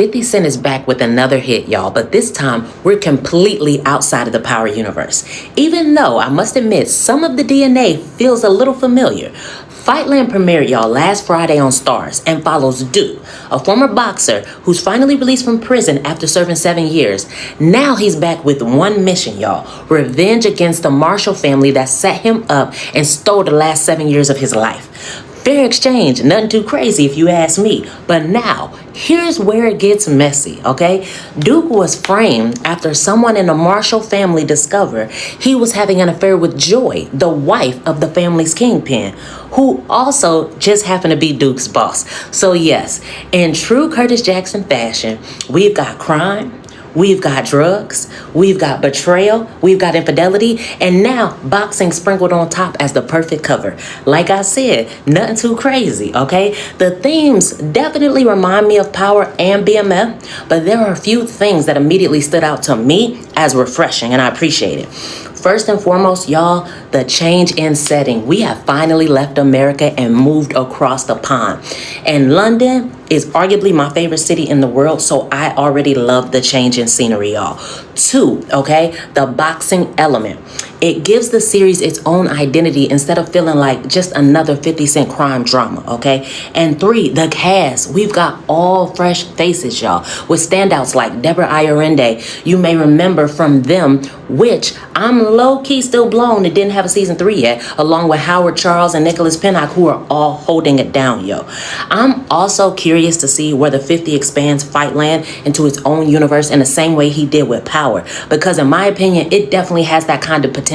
50 Cent is back with another hit, y'all, but this time we're completely outside of the Power universe. Even though I must admit some of the DNA feels a little familiar. Fightland premiered, y'all, last Friday on Starz and follows Duke, a former boxer who's finally released from prison after serving 7 years. Now he's back with one mission, y'all: revenge against the Marshall family that set him up and stole the last 7 years of his life. Fair exchange, nothing too crazy if you ask me. But now, here's where it gets messy, okay? Duke was framed after someone in the Marshall family discovered he was having an affair with Joy, the wife of the family's kingpin, who also just happened to be Duke's boss. So yes, in true Curtis Jackson fashion, we've got crime, we've got drugs, we've got betrayal, we've got infidelity, and now boxing sprinkled on top as the perfect cover. Like I said, nothing too crazy, okay? The themes definitely remind me of Power and BMF, but there are a few things that immediately stood out to me as refreshing, and I appreciate it. First and foremost, y'all, the change in setting. We have finally left America and moved across the pond. And London is arguably my favorite city in the world, so I already love the change in scenery, y'all. 2, okay, the boxing element. It gives the series its own identity instead of feeling like just another 50 Cent crime drama, okay? And 3, the cast. We've got all fresh faces, y'all, with standouts like Deborah Ayorinde. You may remember from them, which I'm low-key still blown it didn't have a season 3 yet, along with Howard Charles and Nicholas Pinnock, who are all holding it down, yo. I'm also curious to see whether 50 expands Fightland into its own universe in the same way he did with Power, because in my opinion, it definitely has that kind of potential.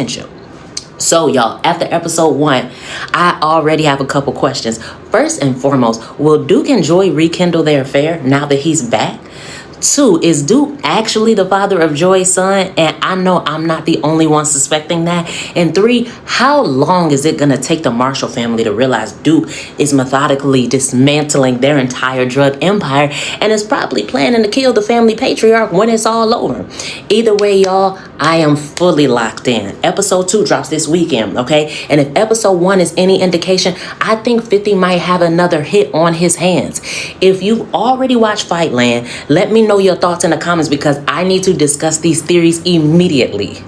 So y'all, after episode 1, I already have a couple questions. First and foremost, will Duke and Joy rekindle their affair now that he's back? 2, is Duke actually the father of Joy's son? And I know I'm not the only one suspecting that. And 3, how long is it gonna take the Marshall family to realize Duke is methodically dismantling their entire drug empire and is probably planning to kill the family patriarch when it's all over? Either way, y'all, I am fully locked in. Episode 2 drops this weekend, okay? And if episode 1 is any indication, I think 50 might have another hit on his hands. If you've already watched Fightland, let me know your thoughts in the comments because I need to discuss these theories immediately.